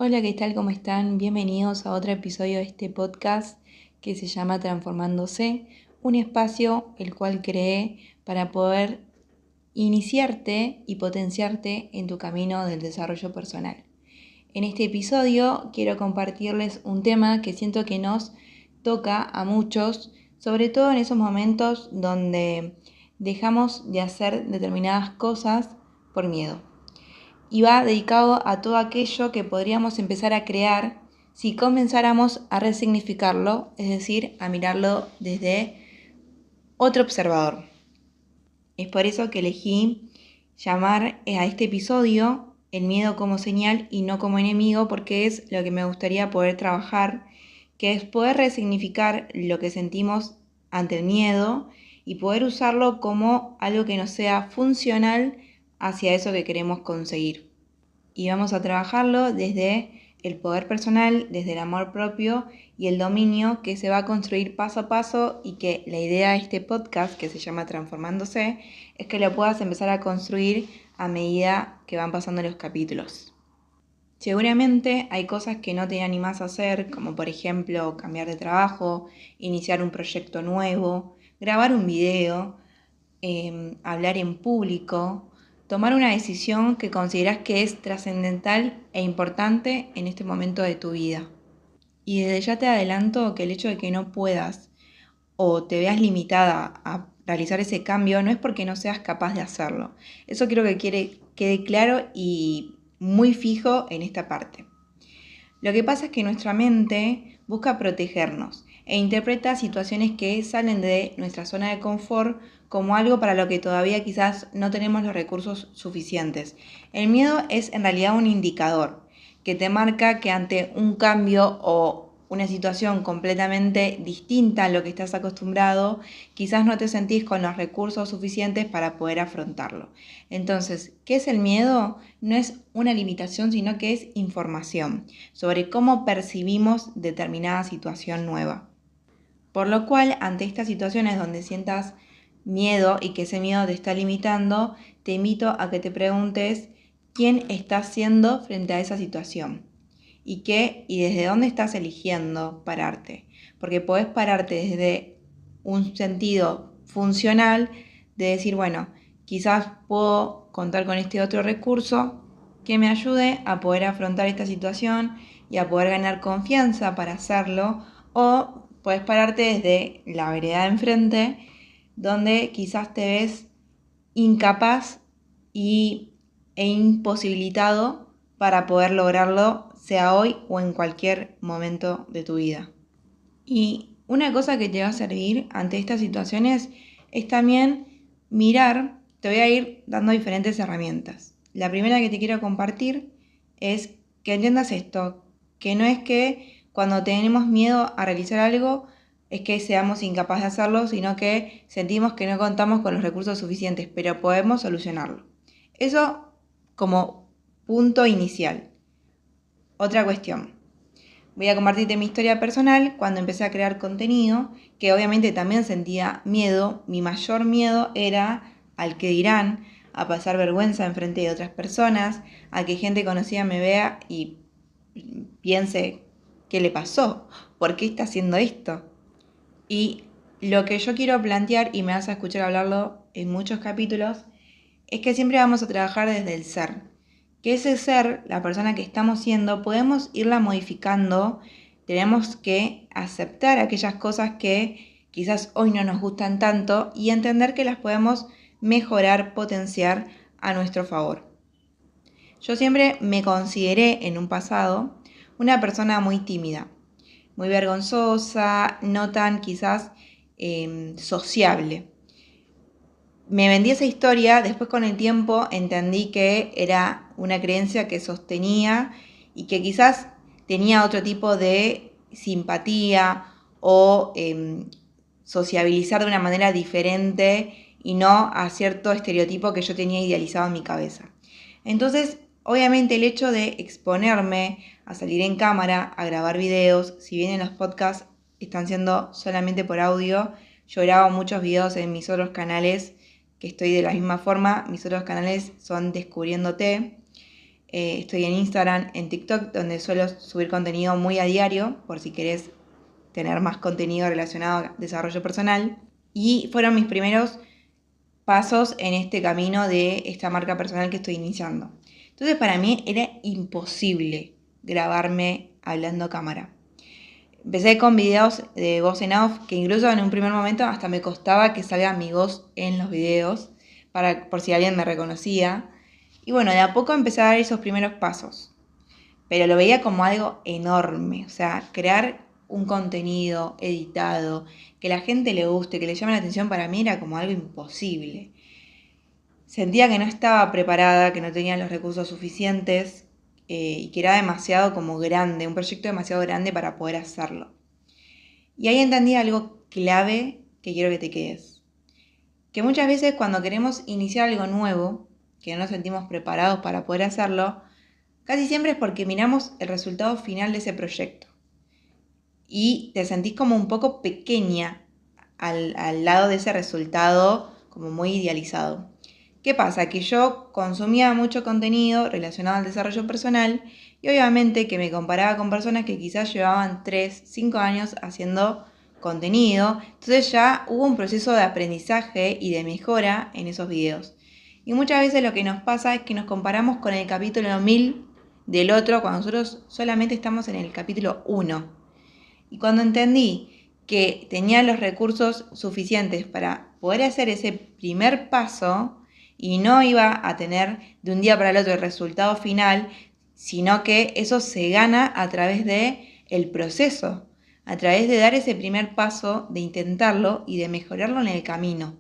Hola, ¿qué tal? ¿Cómo están? Bienvenidos a otro episodio de este podcast que se llama Transformándose, un espacio el cual creé para poder iniciarte y potenciarte en tu camino del desarrollo personal. En este episodio quiero compartirles un tema que siento que nos toca a muchos, sobre todo en esos momentos donde dejamos de hacer determinadas cosas por miedo. Y va dedicado a todo aquello que podríamos empezar a crear si comenzáramos a resignificarlo, es decir, a mirarlo desde otro observador. Es por eso que elegí llamar a este episodio el miedo como señal y no como enemigo, porque es lo que me gustaría poder trabajar, que es poder resignificar lo que sentimos ante el miedo y poder usarlo como algo que nos sea funcional hacia eso que queremos conseguir. Y vamos a trabajarlo desde el poder personal, desde el amor propio y el dominio que se va a construir paso a paso, y que la idea de este podcast, que se llama Transformándose, es que lo puedas empezar a construir a medida que van pasando los capítulos. Seguramente hay cosas que no te animás a hacer, como por ejemplo cambiar de trabajo, iniciar un proyecto nuevo, grabar un video, hablar en público, tomar una decisión que consideras que es trascendental e importante en este momento de tu vida. Y desde ya te adelanto que el hecho de que no puedas o te veas limitada a realizar ese cambio no es porque no seas capaz de hacerlo. Eso quiero que quede claro y muy fijo en esta parte. Lo que pasa es que nuestra mente busca protegernos e interpreta situaciones que salen de nuestra zona de confort como algo para lo que todavía quizás no tenemos los recursos suficientes. El miedo es en realidad un indicador que te marca que ante un cambio o una situación completamente distinta a lo que estás acostumbrado, quizás no te sentís con los recursos suficientes para poder afrontarlo. Entonces, ¿qué es el miedo? No es una limitación, sino que es información sobre cómo percibimos determinada situación nueva. Por lo cual, ante estas situaciones donde sientas miedo y que ese miedo te está limitando, te invito a que te preguntes quién estás siendo frente a esa situación y desde dónde estás eligiendo pararte. Porque podés pararte desde un sentido funcional de decir, bueno, quizás puedo contar con este otro recurso que me ayude a poder afrontar esta situación y a poder ganar confianza para hacerlo, o puedes pararte desde la vereda de enfrente, donde quizás te ves incapaz e imposibilitado para poder lograrlo, sea hoy o en cualquier momento de tu vida. Y una cosa que te va a servir ante estas situaciones es también mirar, te voy a ir dando diferentes herramientas. La primera que te quiero compartir es que entiendas esto, que no es que cuando tenemos miedo a realizar algo es que seamos incapaces de hacerlo, sino que sentimos que no contamos con los recursos suficientes, pero podemos solucionarlo. Eso como punto inicial. Otra cuestión. Voy a compartirte mi historia personal cuando empecé a crear contenido, que obviamente también sentía miedo. Mi mayor miedo era al que dirán, a pasar vergüenza enfrente de otras personas, a que gente conocida me vea y piense, ¿qué le pasó? ¿Por qué está haciendo esto? Y lo que yo quiero plantear, y me vas a escuchar hablarlo en muchos capítulos, es que siempre vamos a trabajar desde el ser. Que ese ser, la persona que estamos siendo, podemos irla modificando. Tenemos que aceptar aquellas cosas que quizás hoy no nos gustan tanto y entender que las podemos mejorar, potenciar a nuestro favor. Yo siempre me consideré en un pasado una persona muy tímida, muy vergonzosa, no tan quizás sociable. Me vendí esa historia, después con el tiempo entendí que era una creencia que sostenía y que quizás tenía otro tipo de simpatía o sociabilizar de una manera diferente y no a cierto estereotipo que yo tenía idealizado en mi cabeza. Entonces, obviamente el hecho de exponerme a salir en cámara, a grabar videos, si bien en los podcasts están siendo solamente por audio, yo grabo muchos videos en mis otros canales que estoy de la misma forma. Mis otros canales son Descubriéndote. Estoy en Instagram, en TikTok, donde suelo subir contenido muy a diario, por si querés tener más contenido relacionado a desarrollo personal. Y fueron mis primeros pasos en este camino de esta marca personal que estoy iniciando. Entonces para mí era imposible grabarme hablando a cámara. Empecé con videos de voz en off, que incluso en un primer momento hasta me costaba que salga mi voz en los videos, por si alguien me reconocía. Y bueno, de a poco empecé a dar esos primeros pasos. Pero lo veía como algo enorme, o sea, crear un contenido editado, que la gente le guste, que le llame la atención, para mí era como algo imposible. Sentía que no estaba preparada, que no tenía los recursos suficientes y que era demasiado como grande, un proyecto demasiado grande para poder hacerlo. Y ahí entendí algo clave que quiero que te quedes. Que muchas veces cuando queremos iniciar algo nuevo, que no nos sentimos preparados para poder hacerlo, casi siempre es porque miramos el resultado final de ese proyecto. Y te sentís como un poco pequeña al lado de ese resultado como muy idealizado. ¿Qué pasa? Que yo consumía mucho contenido relacionado al desarrollo personal y obviamente que me comparaba con personas que quizás llevaban 3, 5 años haciendo contenido. Entonces ya hubo un proceso de aprendizaje y de mejora en esos videos. Y muchas veces lo que nos pasa es que nos comparamos con el capítulo 1000 del otro cuando nosotros solamente estamos en el capítulo 1. Y cuando entendí que tenía los recursos suficientes para poder hacer ese primer paso y no iba a tener de un día para el otro el resultado final, sino que eso se gana a través de el proceso, a través de dar ese primer paso, de intentarlo y de mejorarlo en el camino.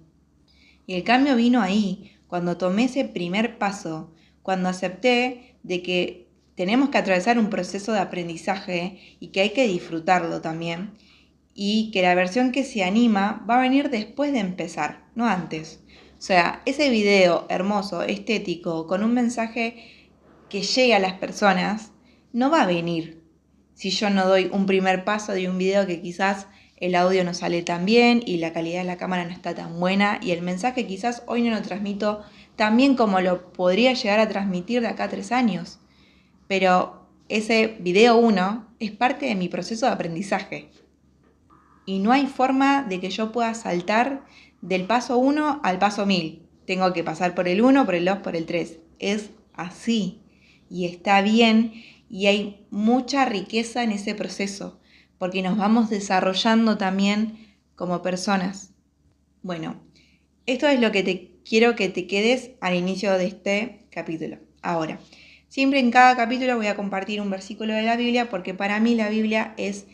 Y el cambio vino ahí, cuando tomé ese primer paso, cuando acepté de que tenemos que atravesar un proceso de aprendizaje y que hay que disfrutarlo también, y que la versión que se anima va a venir después de empezar, no antes. O sea, ese video hermoso, estético, con un mensaje que llegue a las personas, no va a venir si yo no doy un primer paso de un video que quizás el audio no sale tan bien y la calidad de la cámara no está tan buena y el mensaje quizás hoy no lo transmito tan bien como lo podría llegar a transmitir de acá a 3 años. Pero ese video 1 es parte de mi proceso de aprendizaje. Y no hay forma de que yo pueda saltar del paso 1 al paso 1000. Tengo que pasar por el 1, por el 2, por el 3. Es así. Y está bien. Y hay mucha riqueza en ese proceso. Porque nos vamos desarrollando también como personas. Bueno, esto es lo que quiero que te quedes al inicio de este capítulo. Ahora, siempre en cada capítulo voy a compartir un versículo de la Biblia porque para mí la Biblia es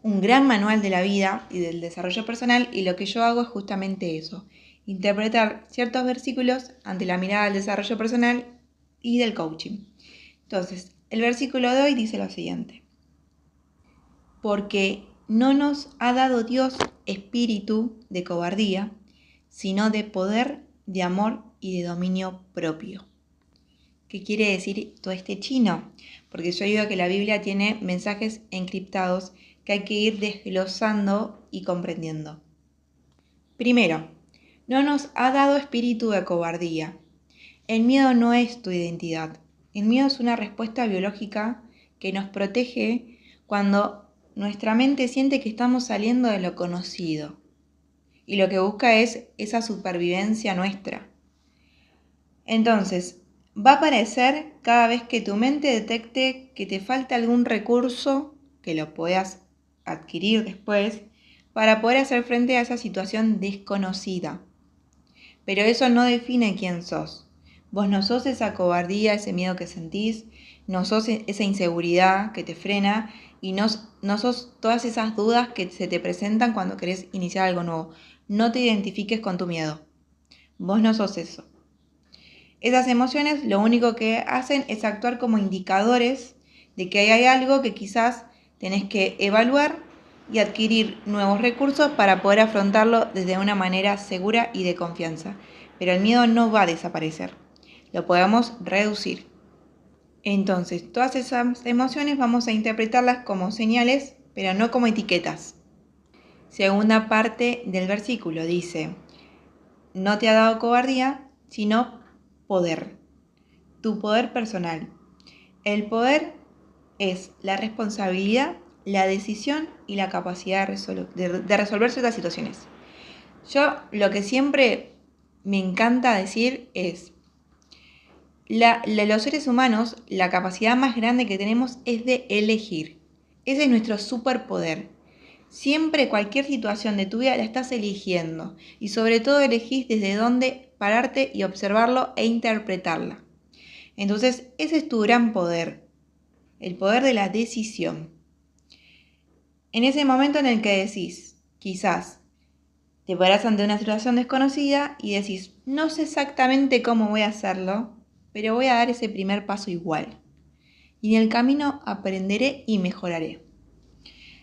un gran manual de la vida y del desarrollo personal y lo que yo hago es justamente eso, interpretar ciertos versículos ante la mirada del desarrollo personal y del coaching. Entonces, el versículo de hoy dice lo siguiente: porque no nos ha dado Dios espíritu de cobardía, sino de poder, de amor y de dominio propio. ¿Qué quiere decir todo este chino? Porque yo digo que la Biblia tiene mensajes encriptados que hay que ir desglosando y comprendiendo. Primero, no nos ha dado espíritu de cobardía. El miedo no es tu identidad. El miedo es una respuesta biológica que nos protege cuando nuestra mente siente que estamos saliendo de lo conocido. Y lo que busca es esa supervivencia nuestra. Entonces, va a aparecer cada vez que tu mente detecte que te falta algún recurso que lo puedas adquirir después para poder hacer frente a esa situación desconocida. Pero eso no define quién sos. Vos no sos esa cobardía, ese miedo que sentís, no sos esa inseguridad que te frena y no sos todas esas dudas que se te presentan cuando querés iniciar algo nuevo. No te identifiques con tu miedo. Vos no sos eso. Esas emociones lo único que hacen es actuar como indicadores de que hay algo que quizás tenés que evaluar y adquirir nuevos recursos para poder afrontarlo desde una manera segura y de confianza. Pero el miedo no va a desaparecer, lo podemos reducir. Entonces, todas esas emociones vamos a interpretarlas como señales, pero no como etiquetas. Segunda parte del versículo dice: no te ha dado cobardía, sino poder, tu poder personal. El poder es la responsabilidad, la decisión y la capacidad de resolver ciertas situaciones. Yo lo que siempre me encanta decir es, los seres humanos, la capacidad más grande que tenemos es de elegir. Ese es nuestro superpoder. Siempre cualquier situación de tu vida la estás eligiendo y sobre todo elegís desde dónde pararte y observarlo e interpretarla. Entonces, ese es tu gran poder, el poder de la decisión. En ese momento en el que decís, quizás, te parás ante una situación desconocida y decís, no sé exactamente cómo voy a hacerlo, pero voy a dar ese primer paso igual. Y en el camino aprenderé y mejoraré.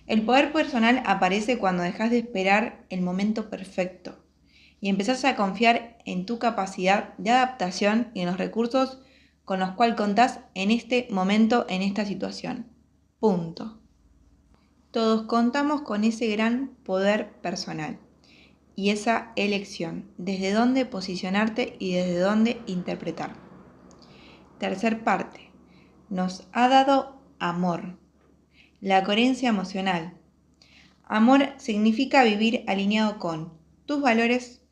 El poder personal aparece cuando dejas de esperar el momento perfecto y empezás a confiar en tu capacidad de adaptación y en los recursos con los cuales contás en este momento, en esta situación. Punto. Todos contamos con ese gran poder personal y esa elección, desde dónde posicionarte y desde dónde interpretar. Tercer parte, nos ha dado amor, la coherencia emocional. Amor significa vivir alineado con tus valores,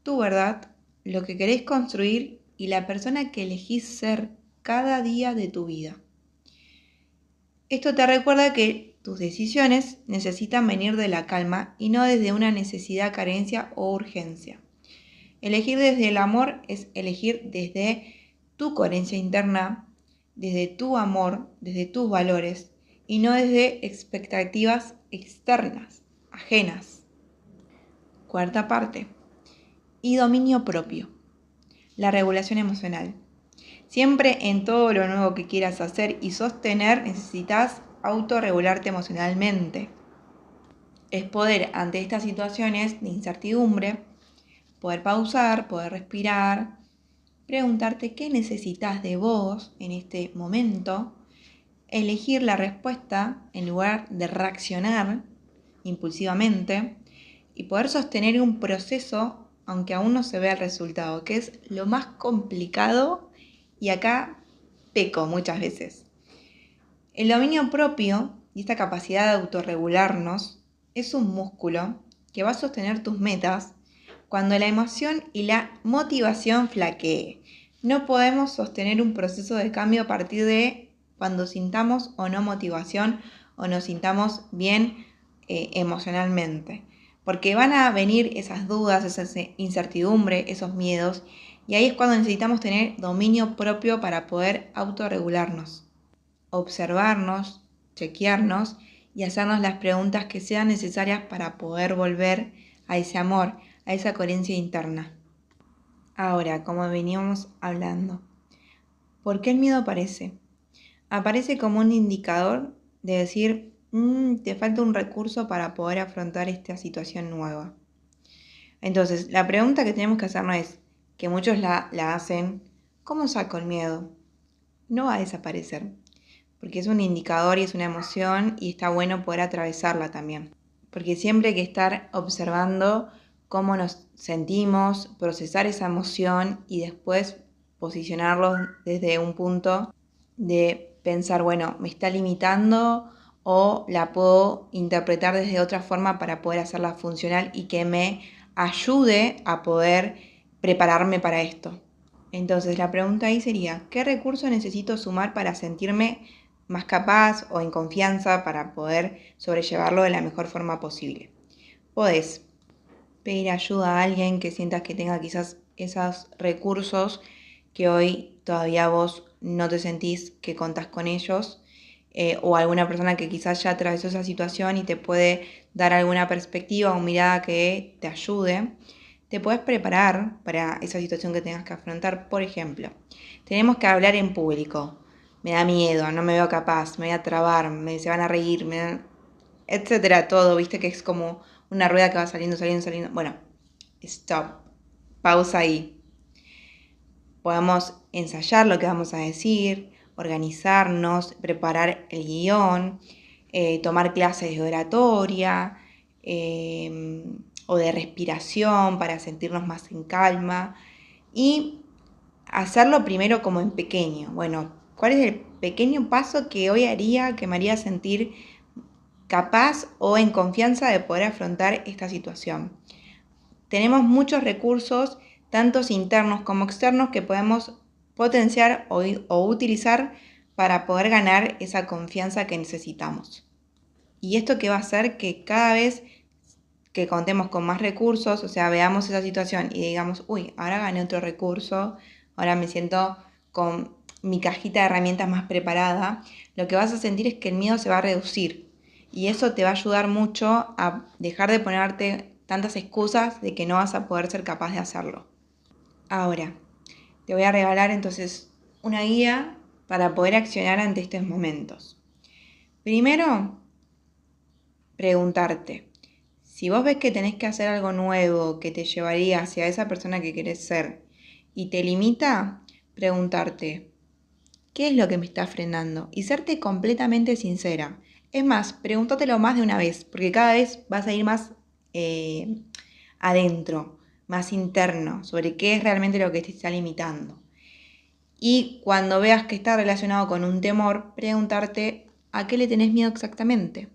tu verdad, lo que querés construir y la persona que elegís ser cada día de tu vida. Esto te recuerda que tus decisiones necesitan venir de la calma y no desde una necesidad, carencia o urgencia. Elegir desde el amor es elegir desde tu coherencia interna, desde tu amor, desde tus valores y no desde expectativas externas, ajenas. Cuarta parte. Y dominio propio. La regulación emocional. Siempre en todo lo nuevo que quieras hacer y sostener necesitas autorregularte emocionalmente. Es poder ante estas situaciones de incertidumbre, poder pausar, poder respirar, preguntarte qué necesitas de vos en este momento, elegir la respuesta en lugar de reaccionar impulsivamente y poder sostener un proceso aunque aún no se vea el resultado, que es lo más complicado y acá peco muchas veces. El dominio propio y esta capacidad de autorregularnos es un músculo que va a sostener tus metas cuando la emoción y la motivación flaquee. No podemos sostener un proceso de cambio a partir de cuando sintamos o no motivación o nos sintamos bien emocionalmente. Porque van a venir esas dudas, esa incertidumbre, esos miedos, y ahí es cuando necesitamos tener dominio propio para poder autorregularnos, observarnos, chequearnos y hacernos las preguntas que sean necesarias para poder volver a ese amor, a esa coherencia interna. Ahora, como veníamos hablando, ¿por qué el miedo aparece? Aparece como un indicador de decir, te falta un recurso para poder afrontar esta situación nueva. Entonces, la pregunta que tenemos que hacernos es, que muchos la hacen, ¿cómo saco el miedo? No va a desaparecer, porque es un indicador y es una emoción y está bueno poder atravesarla también. Porque siempre hay que estar observando cómo nos sentimos, procesar esa emoción y después posicionarlo desde un punto de pensar, bueno, ¿me está limitando o la puedo interpretar desde otra forma para poder hacerla funcional y que me ayude a poder prepararme para esto? Entonces la pregunta ahí sería, ¿qué recurso necesito sumar para sentirme más capaz o en confianza para poder sobrellevarlo de la mejor forma posible? Podés pedir ayuda a alguien que sientas que tenga quizás esos recursos que hoy todavía vos no te sentís que contás con ellos, o alguna persona que quizás ya atravesó esa situación y te puede dar alguna perspectiva o mirada que te ayude. Te puedes preparar para esa situación que tengas que afrontar. Por ejemplo, tenemos que hablar en público. Me da miedo, no me veo capaz, me voy a trabar, se van a reír, etcétera, todo, viste que es como una rueda que va saliendo. Bueno, stop, pausa ahí. Podemos ensayar lo que vamos a decir, organizarnos, preparar el guión, tomar clases de oratoria o de respiración para sentirnos más en calma y hacerlo primero como en pequeño. Bueno, ¿cuál es pequeño paso que hoy haría, que me haría sentir capaz o en confianza de poder afrontar esta situación? Tenemos muchos recursos, tantos internos como externos, que podemos potenciar o utilizar para poder ganar esa confianza que necesitamos. Y esto que va a hacer que cada vez que contemos con más recursos, o sea, veamos esa situación y digamos, uy, ahora gané otro recurso, ahora me siento con mi cajita de herramientas más preparada, lo que vas a sentir es que el miedo se va a reducir. Y eso te va a ayudar mucho a dejar de ponerte tantas excusas de que no vas a poder ser capaz de hacerlo. Ahora, te voy a regalar entonces una guía para poder accionar ante estos momentos. Primero, preguntarte. Si vos ves que tenés que hacer algo nuevo que te llevaría hacia esa persona que querés ser y te limita, preguntarte, ¿qué es lo que me está frenando? Y serte completamente sincera. Es más, pregúntatelo más de una vez, porque cada vez vas a ir más adentro, más interno, sobre qué es realmente lo que te está limitando. Y cuando veas que está relacionado con un temor, preguntarte a qué le tenés miedo exactamente.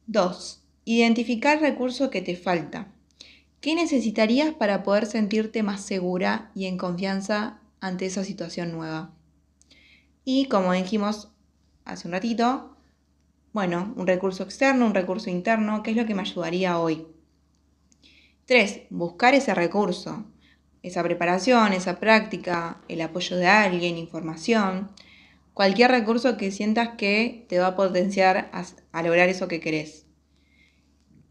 2. Identificar el recurso que te falta. ¿Qué necesitarías para poder sentirte más segura y en confianza ante esa situación nueva? Y como dijimos hace un ratito, bueno, un recurso externo, un recurso interno, ¿qué es lo que me ayudaría hoy? 3. Buscar ese recurso, esa preparación, esa práctica, el apoyo de alguien, información, cualquier recurso que sientas que te va a potenciar a lograr eso que querés.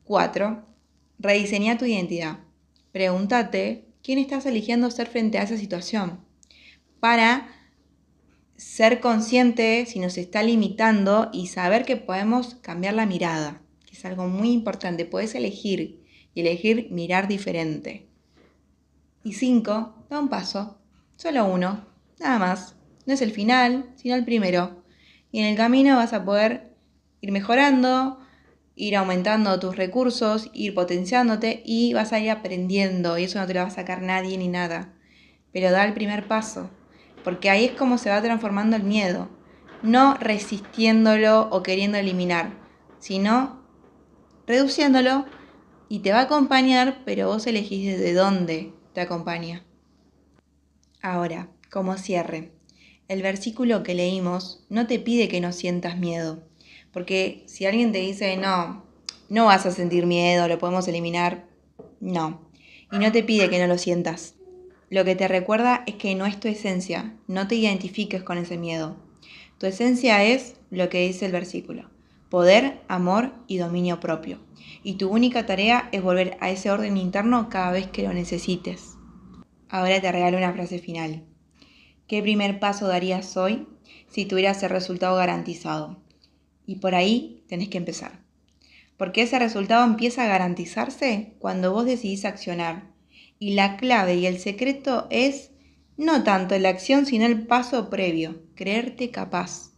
4. Rediseña tu identidad. Pregúntate quién estás eligiendo ser frente a esa situación para ser consciente si nos está limitando y saber que podemos cambiar la mirada, que es algo muy importante. Podés elegir y elegir mirar diferente. Y 5. Da un paso, solo uno, nada más. No es el final, sino el primero. Y en el camino vas a poder ir mejorando, ir aumentando tus recursos, ir potenciándote y vas a ir aprendiendo. Y eso no te lo va a sacar nadie ni nada. Pero da el primer paso, porque ahí es como se va transformando el miedo. No resistiéndolo o queriendo eliminar, sino reduciéndolo y te va a acompañar, pero vos elegís desde dónde te acompaña. Ahora, como cierre, el versículo que leímos no te pide que no sientas miedo, porque si alguien te dice no vas a sentir miedo, lo podemos eliminar, no. Y no te pide que no lo sientas. Lo que te recuerda es que no es tu esencia, no te identifiques con ese miedo. Tu esencia es lo que dice el versículo: poder, amor y dominio propio. Y tu única tarea es volver a ese orden interno cada vez que lo necesites. Ahora te regalo una frase final. ¿Qué primer paso darías hoy si tuvieras el resultado garantizado? Y por ahí tenés que empezar. Porque ese resultado empieza a garantizarse cuando vos decidís accionar. Y la clave y el secreto es no tanto la acción, sino el paso previo, creerte capaz.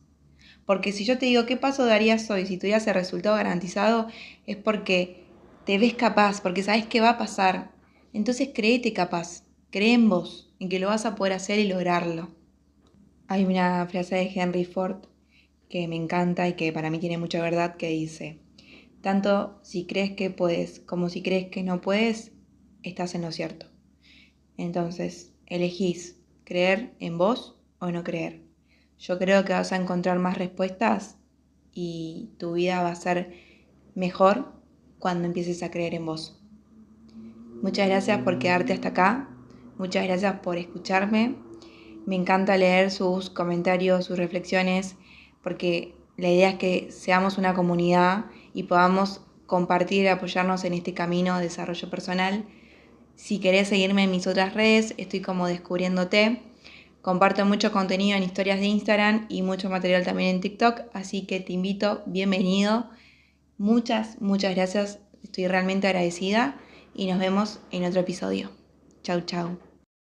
Porque si yo te digo qué paso darías hoy si tuvieras el resultado garantizado, es porque te ves capaz, porque sabes qué va a pasar. Entonces créete capaz, cree en vos, en que lo vas a poder hacer y lograrlo. Hay una frase de Henry Ford que me encanta y que para mí tiene mucha verdad, que dice: tanto si crees que puedes como si crees que no puedes, estás en lo cierto. Entonces, elegís creer en vos o no creer. Yo creo que vas a encontrar más respuestas y tu vida va a ser mejor cuando empieces a creer en vos. Muchas gracias por quedarte hasta acá. Muchas gracias por escucharme. Me encanta leer sus comentarios, sus reflexiones, porque la idea es que seamos una comunidad y podamos compartir y apoyarnos en este camino de desarrollo personal. Si querés seguirme en mis otras redes, estoy como Descubriéndote. Comparto mucho contenido en historias de Instagram y mucho material también en TikTok, así que te invito, bienvenido. Muchas gracias, estoy realmente agradecida y nos vemos en otro episodio. Chau, chau.